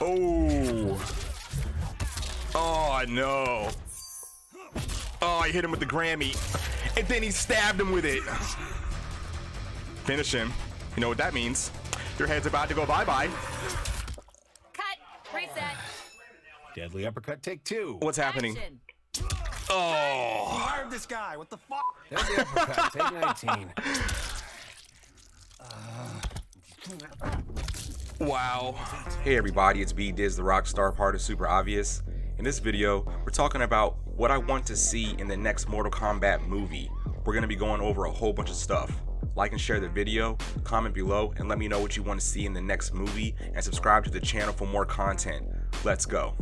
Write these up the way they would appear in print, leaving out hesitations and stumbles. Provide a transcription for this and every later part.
Oh. Oh, no. Oh, I hit him with the Grammy. And then he stabbed him with it. Finish him. You know what that means. Your head's about to go bye-bye. Cut. Reset. Deadly uppercut, take two. What's happening? Action. Oh. Who hired this guy? What the fuck? Deadly uppercut, take 19. Wow. Hey everybody, it's B-Diz, the rock star part of SuperObvious. In this video, we're talking about what I want to see in the next Mortal Kombat movie. We're going to be going over a whole bunch of stuff. Like and share the video, comment below, and let me know what you want to see in the next movie, and subscribe to the channel for more content. Let's go.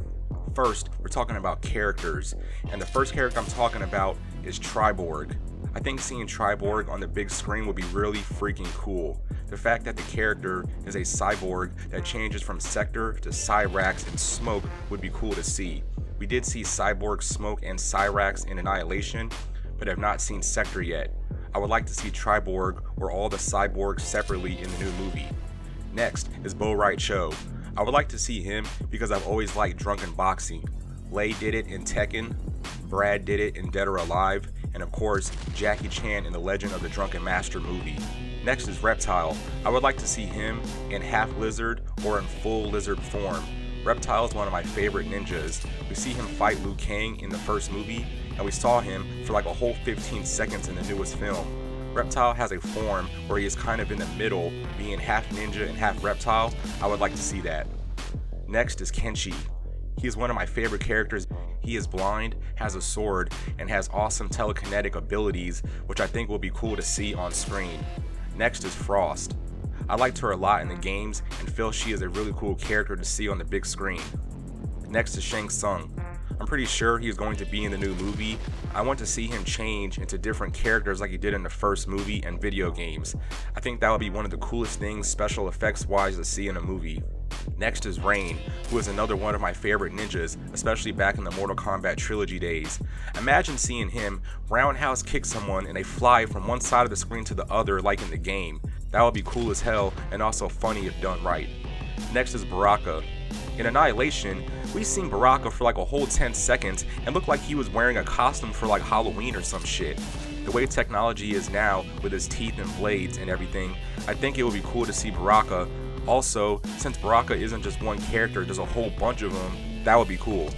First, we're talking about characters, and the first character I'm talking about is Triborg. I think seeing Triborg on the big screen would be really freaking cool. The fact that the character is a cyborg that changes from Sector to Cyrax and Smoke would be cool to see. We did see Cyborg, Smoke, and Cyrax in Annihilation, but have not seen Sector yet. I would like to see Triborg or all the cyborgs separately in the new movie. Next is Bo Right Cho. I would like to see him because I've always liked drunken boxing. Lei did it in Tekken, Brad did it in Dead or Alive, and of course Jackie Chan in the Legend of the Drunken Master movie. Next is Reptile. I would like to see him in half lizard or in full lizard form. Reptile is one of my favorite ninjas. We see him fight Liu Kang in the first movie, and we saw him for like a whole 15 seconds in the newest film. Reptile has a form where he is kind of in the middle, being half ninja and half reptile. I would like to see that. Next is Kenshi. He is one of my favorite characters. He is blind, has a sword, and has awesome telekinetic abilities, which I think will be cool to see on screen. Next is Frost. I liked her a lot in the games and feel she is a really cool character to see on the big screen. Next is Shang Tsung. I'm pretty sure he is going to be in the new movie. I want to see him change into different characters like he did in the first movie and video games. I think that would be one of the coolest things special effects wise to see in a movie. Next is Rain, who is another one of my favorite ninjas, especially back in the Mortal Kombat trilogy days. Imagine seeing him roundhouse kick someone and they fly from one side of the screen to the other like in the game. That would be cool as hell and also funny if done right. Next is Baraka. In Annihilation, we seen Baraka for like a whole 10 seconds and looked like he was wearing a costume for like Halloween or some shit. The way technology is now with his teeth and blades and everything, I think it would be cool to see Baraka. Also, since Baraka isn't just one character, there's a whole bunch of them, that would be cool.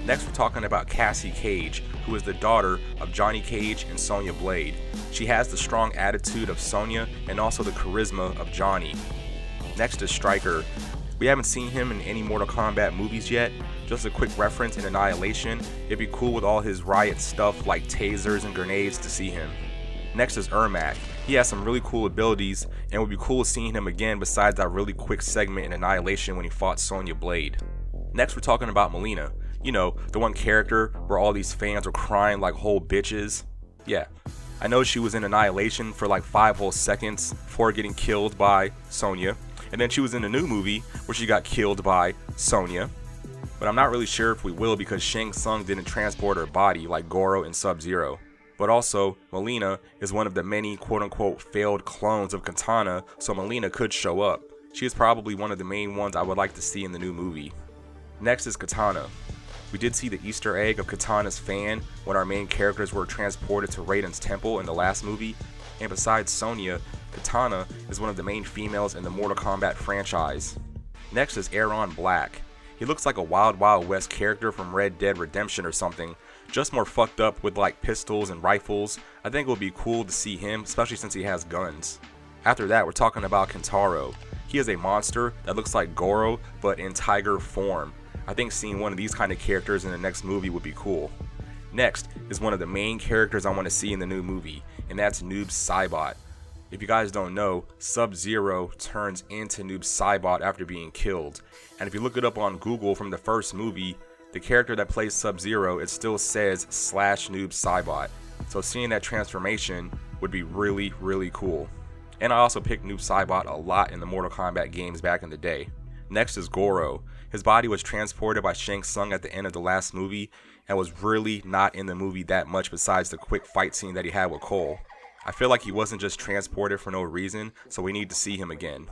Next we're talking about Cassie Cage, who is the daughter of Johnny Cage and Sonya Blade. She has the strong attitude of Sonya and also the charisma of Johnny. Next is Stryker. We haven't seen him in any Mortal Kombat movies yet. Just a quick reference in Annihilation. It'd be cool with all his riot stuff like tasers and grenades to see him. Next is Ermac. He has some really cool abilities and it would be cool seeing him again besides that really quick segment in Annihilation when he fought Sonya Blade. Next we're talking about Mileena. You know, the one character where all these fans were crying like whole bitches. Yeah, I know she was in Annihilation for like 5 whole seconds before getting killed by Sonya. And then she was in a new movie where she got killed by Sonya. But I'm not really sure if we will because Shang Tsung didn't transport her body like Goro and Sub-Zero. But also, Mileena is one of the many quote-unquote failed clones of Kitana, so Mileena could show up. She is probably one of the main ones I would like to see in the new movie. Next is Kitana. We did see the Easter egg of Kitana's fan when our main characters were transported to Raiden's temple in the last movie. And besides Sonya, Kitana is one of the main females in the Mortal Kombat franchise. Next is Aaron Black. He looks like a Wild Wild West character from Red Dead Redemption or something, just more fucked up with like pistols and rifles. I think it would be cool to see him, especially since he has guns. After that, we're talking about Kentaro. He is a monster that looks like Goro, but in tiger form. I think seeing one of these kind of characters in the next movie would be cool. Next is one of the main characters I want to see in the new movie, and that's Noob Saibot. If you guys don't know, Sub-Zero turns into Noob Saibot after being killed. And if you look it up on Google from the first movie, the character that plays Sub-Zero, it still says /Noob Saibot. So seeing that transformation would be really, really cool. And I also picked Noob Saibot a lot in the Mortal Kombat games back in the day. Next is Goro. His body was transported by Shang Tsung at the end of the last movie and was really not in the movie that much besides the quick fight scene that he had with Cole. I feel like he wasn't just transported for no reason, so we need to see him again.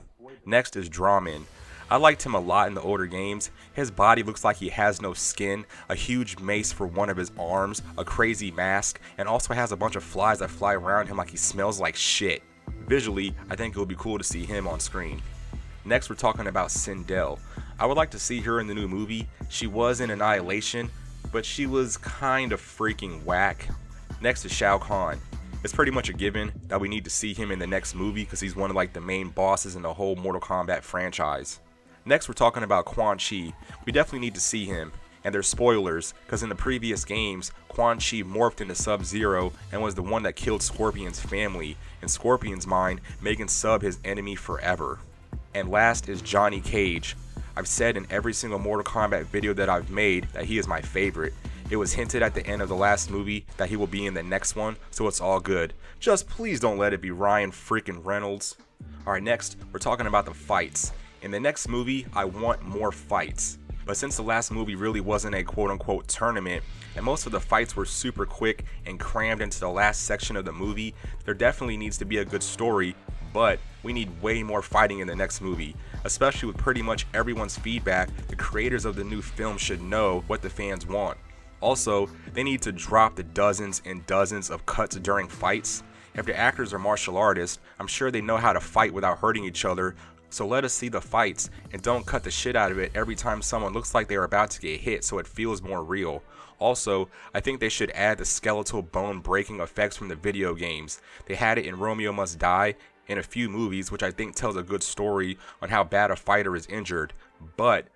Next is Draman. I liked him a lot in the older games. His body looks like he has no skin, a huge mace for one of his arms, a crazy mask, and also has a bunch of flies that fly around him like he smells like shit. Visually, I think it would be cool to see him on screen. Next, we're talking about Sindel. I would like to see her in the new movie. She was in Annihilation, but she was kind of freaking whack. Next is Shao Kahn. It's pretty much a given that we need to see him in the next movie because he's one of like the main bosses in the whole Mortal Kombat franchise. Next, we're talking about Quan Chi. We definitely need to see him. And there's spoilers, because in the previous games, Quan Chi morphed into Sub-Zero and was the one that killed Scorpion's family, in Scorpion's mind, making Sub his enemy forever. And last is Johnny Cage. I've said in every single Mortal Kombat video that I've made that he is my favorite. It was hinted at the end of the last movie that he will be in the next one, so it's all good. Just please don't let it be Ryan freaking Reynolds. Alright, next, we're talking about the fights. In the next movie, I want more fights. But since the last movie really wasn't a quote-unquote tournament, and most of the fights were super quick and crammed into the last section of the movie, there definitely needs to be a good story, but we need way more fighting in the next movie. Especially with pretty much everyone's feedback, the creators of the new film should know what the fans want. Also, they need to drop the dozens and dozens of cuts during fights. If the actors are martial artists, I'm sure they know how to fight without hurting each other, so let us see the fights and don't cut the shit out of it every time someone looks like they are about to get hit so it feels more real. Also, I think they should add the skeletal bone breaking effects from the video games. They had it in Romeo Must Die in a few movies, which I think tells a good story on how bad a fighter is injured, but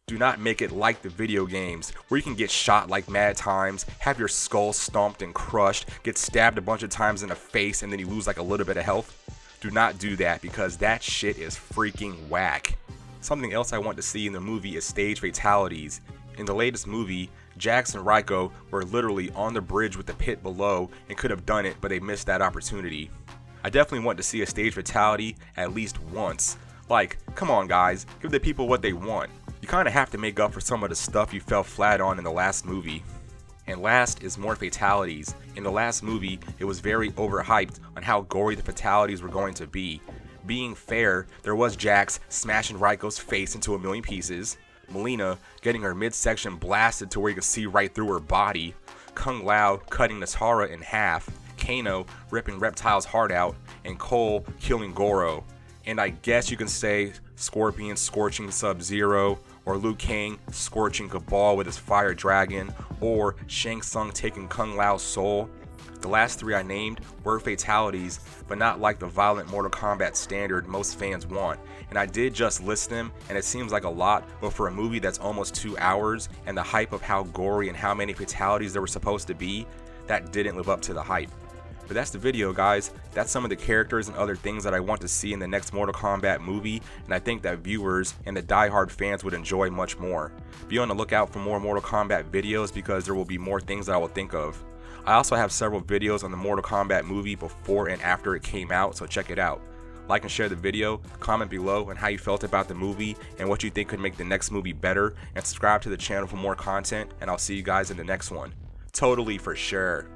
do not make it like the video games, where you can get shot like mad times, have your skull stomped and crushed, get stabbed a bunch of times in the face, and then you lose like a little bit of health. Do not do that, because that shit is freaking whack. Something else I want to see in the movie is stage fatalities. In the latest movie, Jax and Raiko were literally on the bridge with the pit below and could have done it, but they missed that opportunity. I definitely want to see a stage fatality at least once. Like, come on guys, give the people what they want. You kind of have to make up for some of the stuff you fell flat on in the last movie. And last is more fatalities. In the last movie, it was very overhyped on how gory the fatalities were going to be. Being fair, there was Jax smashing Raiko's face into a million pieces, Melina getting her midsection blasted to where you could see right through her body, Kung Lao cutting Natara in half, Kano ripping Reptile's heart out, and Cole killing Goro. And I guess you can say Scorpion scorching Sub-Zero, or Liu Kang scorching Cabal with his fire dragon, or Shang Tsung taking Kung Lao's soul. The last three I named were fatalities, but not like the violent Mortal Kombat standard most fans want. And I did just list them, and it seems like a lot, but for a movie that's almost 2 hours, and the hype of how gory and how many fatalities there were supposed to be, that didn't live up to the hype. But that's the video, guys. That's some of the characters and other things that I want to see in the next Mortal Kombat movie, and I think that viewers and the diehard fans would enjoy much more. Be on the lookout for more Mortal Kombat videos because there will be more things that I will think of. I also have several videos on the Mortal Kombat movie before and after it came out, so check it out. Like and share the video, comment below on how you felt about the movie and what you think could make the next movie better, and subscribe to the channel for more content, and I'll see you guys in the next one. Totally for sure.